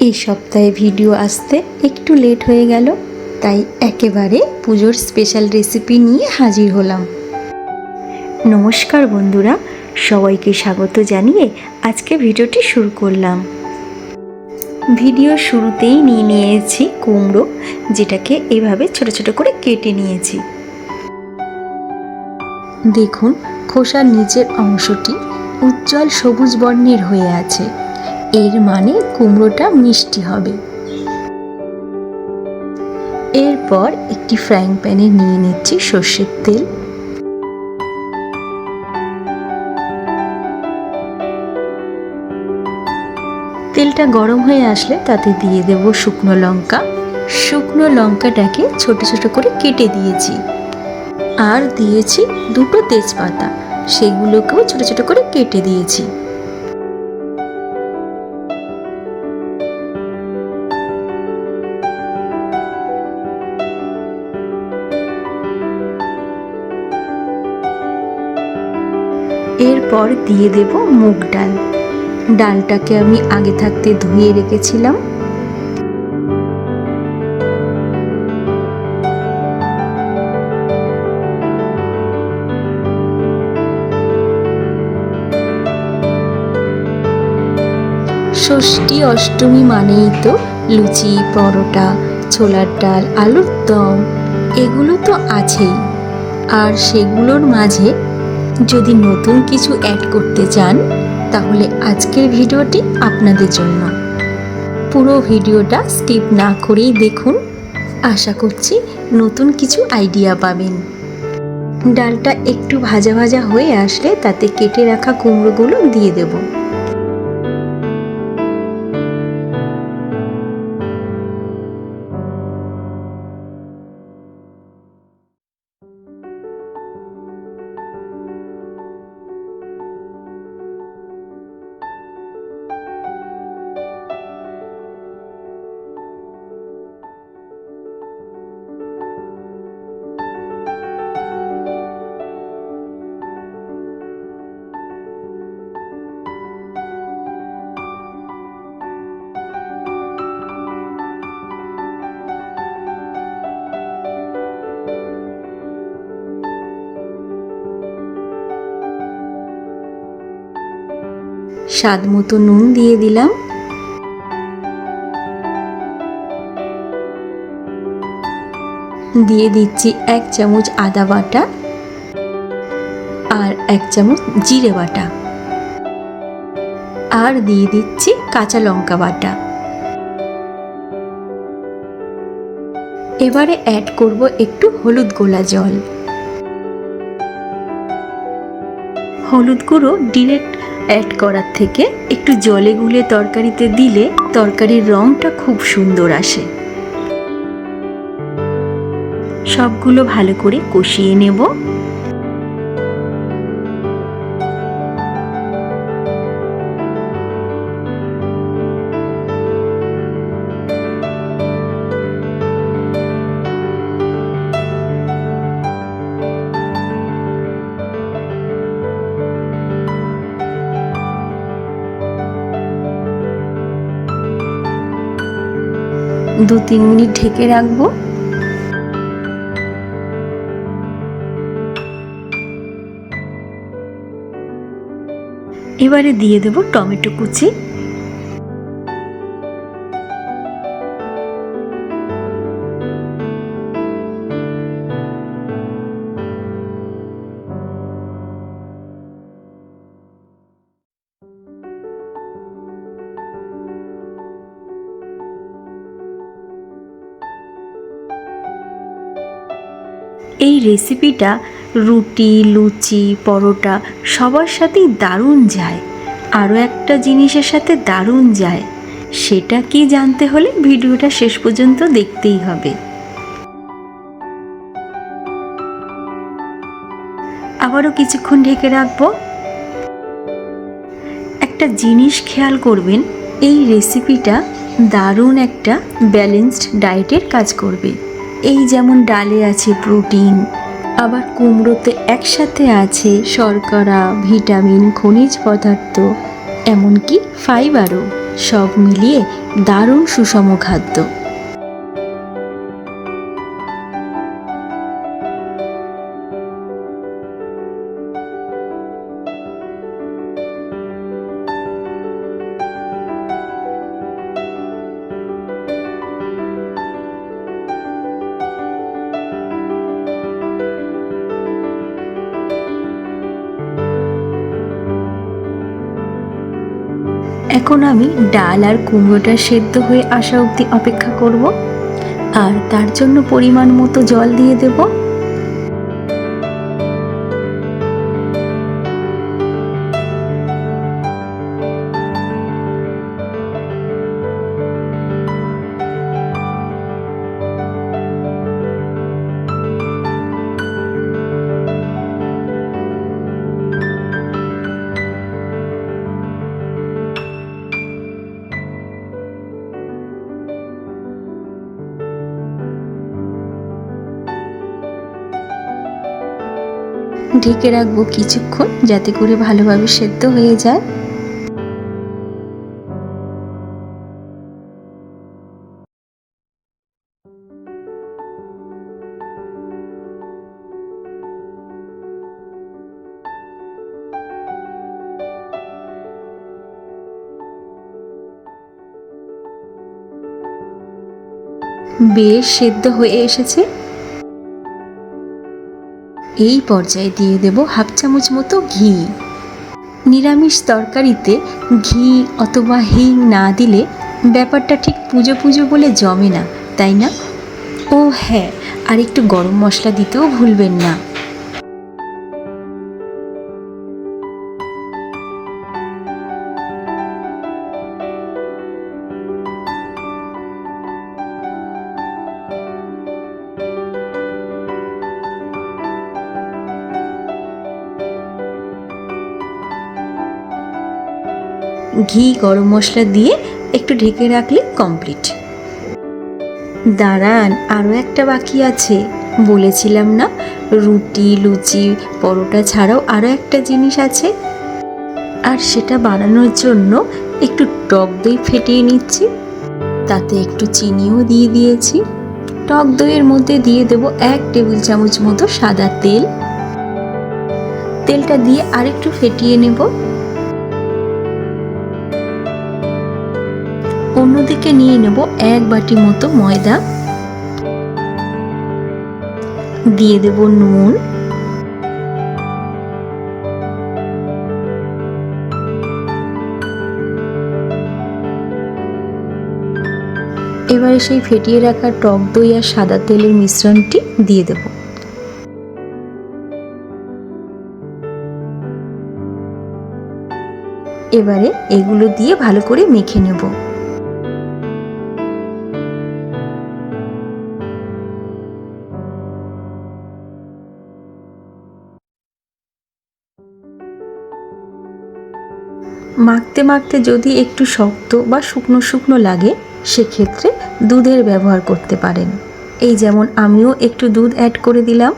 এই সপ্তাহে ভিডিও আসতে একটু লেট হয়ে গেল, তাই একেবারে পুজোর স্পেশাল রেসিপি নিয়ে হাজির হলাম। নমস্কার বন্ধুরা, সবাইকে স্বাগত জানিয়ে আজকে ভিডিওটি শুরু করলাম। ভিডিও শুরুতেই নিয়ে নিয়েছি কুমড়ো, যেটাকে এভাবে ছোট ছোট করে কেটে নিয়েছি। দেখুন, খোসার নিচের অংশটি উজ্জ্বল সবুজ বর্ণের হয়ে আছে, এর মানে কুমড়োটা মিষ্টি হবে। এরপর একটি ফ্রাইং প্যানে নিয়ে নিচ্ছি সর্ষের তেল। তেলটা গরম হয়ে আসলে তাতে দিয়ে দেব শুকনো লঙ্কা। শুকনো লঙ্কাটাকে ছোট ছোট করে কেটে দিয়েছি, আর দিয়েছি দুটো তেজপাতা, সেগুলোকেও ছোট ছোট করে কেটে দিয়েছি। এরপর দিয়ে দেব মুগ ডাল। ডালটাকে আমি আগে থাকতে ধুয়ে রেখেছিলাম। ষষ্ঠী অষ্টমী মানেই তো লুচি, পরোটা, ছোলার ডাল, আলুর দম, এগুলো তো আছেই। আর সেগুলোর মাঝে যদি নতুন কিছু অ্যাড করতে চান, তাহলে আজকের ভিডিওটি আপনাদের জন্য। পুরো ভিডিওটা স্কিপ না করেই দেখুন, আশা করছি নতুন কিছু আইডিয়া পাবেন। ডালটা একটু ভাজা ভাজা হয়ে আসলে তাতে কেটে রাখা কুমড়োগুলো দিয়ে দেব। স্বাদ মতো নুন দিয়ে দিলাম। দিয়ে দিচ্ছি 1 চামচ আদা বাটা আর 1 চামচ জিরে বাটা, আর দিয়ে দিচ্ছি কাঁচা লঙ্কা বাটা। এবারে অ্যাড করব একটু হলুদ গোলা জল। হলুদ গুঁড়ো ডিরেক্ট অ্যাড করার থেকে একটু জলে গুলে তরকারিতে দিলে তরকারির রঙটা খুব সুন্দর আসে। সবগুলো ভালো করে কষিয়ে নেব। দু 3 মিনিট ঢেকে রাখবো। এবারে দিয়ে দেব টমেটো কুচি। এই রেসিপিটা রুটি, লুচি, পরোটা সবার সাথেই দারুণ যায়। আরও একটা জিনিসের সাথে দারুণ যায়, সেটা কি জানতে হলে ভিডিওটা শেষ পর্যন্ত দেখতেই হবে। আবারও কিছুক্ষণ ঢেকে রাখবো। একটা জিনিস খেয়াল করবেন, এই রেসিপিটা দারুণ একটা ব্যালেন্সড ডায়েটের কাজ করবে। এই যেমন ডালে আছে প্রোটিন, আবার কুমড়োতে একসাথে আছে শর্করা, ভিটামিন, খনিজ পদার্থ, এমনকি ফাইবারও। সব মিলিয়ে দারুণ সুষম খাদ্য। এখন আমি ডাল আর কুমড়োটা সেদ্ধ হয়ে আসা অবধি অপেক্ষা করব, আর তার জন্য পরিমাণ মতো জল দিয়ে দেব। ঢেকে রাখবো কিছুক্ষণ, যাতে করে ভালোভাবে সেদ্ধ হয়ে যায়। বেশ সেদ্ধ হয়ে এসেছে। এই পর্যায়ে দিয়ে দেব হাফ চামচ মতো ঘি। নিরামিষ তরকারিতে ঘি অথবা হিং না দিলে ব্যাপারটা ঠিক পুজো পুজো বলে জমে না, তাই না? ও হ্যাঁ, আর একটু গরম মশলা দিতেও ভুলবেন না। ঘি গরম মশলা দিয়ে একটু ঢেকে রাখলে কমপ্লিট। দাঁড়ান, আরও একটা বাকি আছে। বলেছিলাম না, রুটি, লুচি, পরোটা ছাড়াও আরও একটা জিনিস আছে, আর সেটা বানানোর জন্য একটু টক দই ফেটিয়ে নিচ্ছি। তাতে একটু চিনিও দিয়ে দিয়েছি। টক দইয়ের মধ্যে দিয়ে দেব 1 টেবিল চামচ মতো সাদা তেল। তেলটা দিয়ে আরেকটু ফেটিয়ে নেব। অন্যদিকে নিয়ে নেব 1 বাটি মতো ময়দা, দিয়ে দেব নুন, এবারে সেই ফেটিয়ে রাখা টক দই আর সাদা তেলের মিশ্রণটি দিয়ে দেব। এবারে এগুলো দিয়ে ভালো করে মেখে নেব। মাখতে মাখতে যদি একটু শক্ত বা শুকনো শুকনো লাগে, সেক্ষেত্রে দুধের ব্যবহার করতে পারেন। এই যেমন আমিও একটু দুধ অ্যাড করে দিলাম।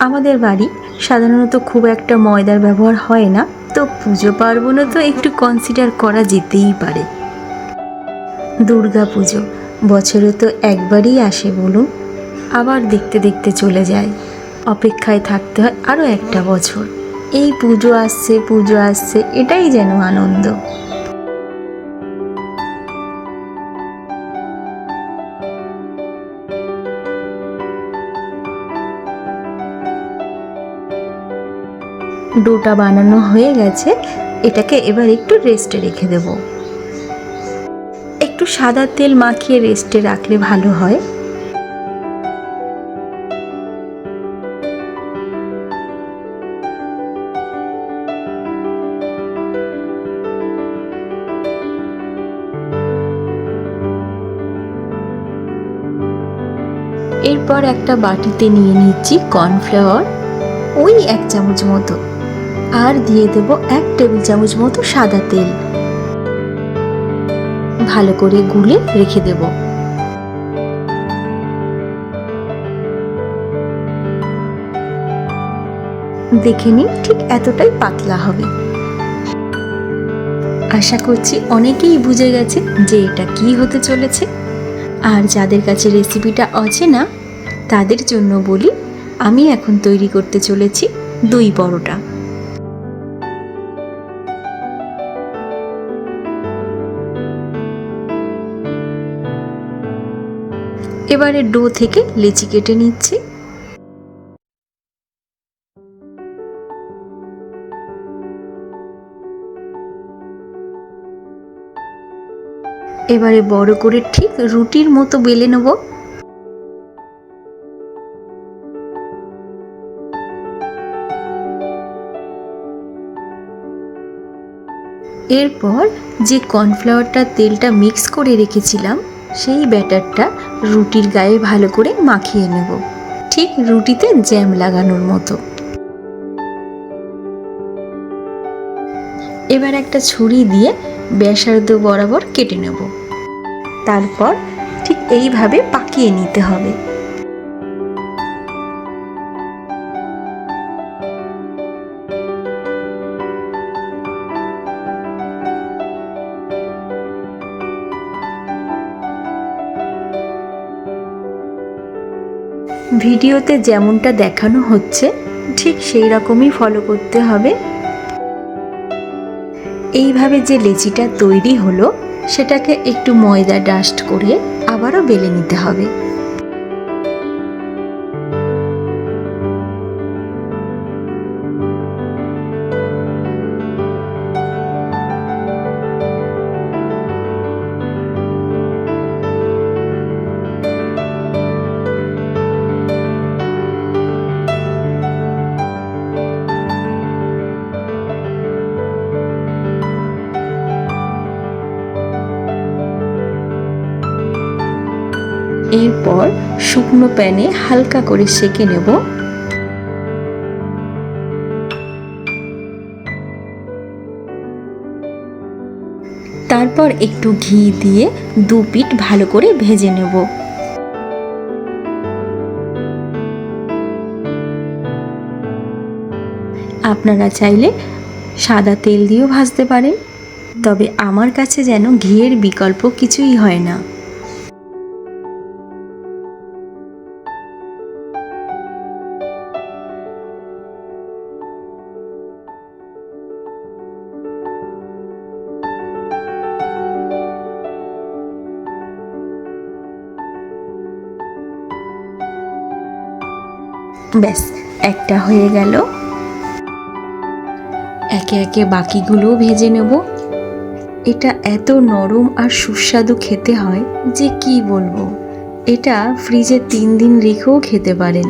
আমাদের বাড়ি সাধারণত খুব একটা ময়দার ব্যবহার হয় না, তো পুজো পার্বণে তো একটু কনসিডার করা যেতেই পারে। দুর্গা পুজো বছরে তো একবারই আসে বলুন, আবার দেখতে দেখতে চলে যায়। অপেক্ষায় থাকতে হয় আরও একটা বছর। এই পুজো আসছে, এটাই যেন আনন্দ। ডোটা বানানো হয়ে গেছে, এটাকে এবার একটু রেস্টে রেখে দেব। একটু সাদা তেল মাখিয়ে রেস্টে রাখলে ভালো হয়। এরপর একটা বাটিতে নিয়ে নিচ্ছি কর্নফ্লাওয়ার, ওই 1 চামচ মতো, আর দিয়ে দেব 1 টেবিল চামচ মতো সাদা তেল। ভালো করে গুলে রেখে দেব। দেখে নিন, ঠিক এতটাই পাতলা হবে। আশা করছি অনেকেই বুঝে গেছে যে এটা কি হতে চলেছে। আর যাদের কাছে রেসিপিটা অচেনা তাদের জন্য বলি, আমি এখন তৈরি করতে চলেছি দই পরোটা। এবারে ডো থেকে লেচি কেটে নিচ্ছি। এবারে বড় করে ঠিক রুটির মতো বেলে নেব। এরপর যে কর্নফ্লাওয়ারটা তেলটা মিক্স করে রেখেছিলাম সেই ব্যাটারটা রুটির গায়ে ভালো করে মাখিয়ে নেব, ঠিক রুটিতে জ্যাম লাগানোর মতো। এবার একটা ছুরি দিয়ে ব্যাসার্ধ বরাবর কেটে নেব। তারপর ঠিক এইভাবে পাকিয়ে নিতে হবে। ভিডিওতে যেমনটা দেখানো হচ্ছে ঠিক সেই রকমই ফলো করতে হবে। এইভাবে যে লেচিটা তৈরি হলো সেটাকে একটু ময়দা ডাস্ট করে আবারও বেলে নিতে হবে। এরপর শুকনো প্যানে হালকা করে সেঁকে নেব। তারপর একটু ঘি দিয়ে দু পিঠ ভালো করে ভেজে নেব। আপনারা চাইলে সাদা তেল দিয়েও ভাজতে পারেন, তবে আমার কাছে যেন ঘিয়ের বিকল্প কিছুই হয় না। ব্যাস, একটা হয়ে গেল। একে একে বাকিগুলোও ভেজে নেব। এটা এত নরম আর সুস্বাদু খেতে হয় যে কি বলবো। এটা ফ্রিজে 3 দিন রেখেও খেতে পারেন।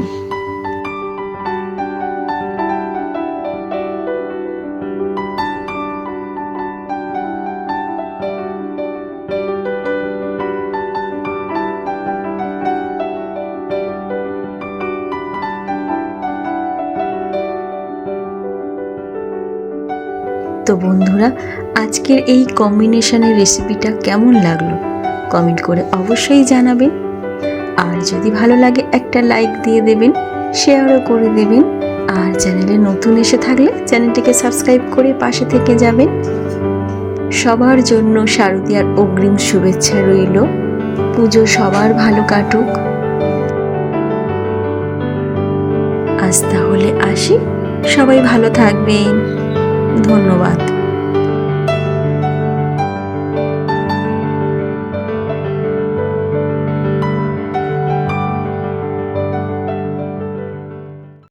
তো বন্ধুরা, আজকের এই কম্বিনেশনের রেসিপিটা কেমন লাগলো কমেন্ট করে অবশ্যই জানাবেন। আর যদি ভালো লাগে একটা লাইক দিয়ে দেবেন, শেয়ারও করে দেবেন। আর চ্যানেলে নতুন এসে থাকলে চ্যানেলটিকে সাবস্ক্রাইব করে পাশে থেকে যাবেন। সবার জন্য শারদীয়ার অগ্রিম শুভেচ্ছা রইল। পুজো সবার ভালো কাটুক। আজ তাহলে আসি, সবাই ভালো থাকবেন। ধন্যবাদ।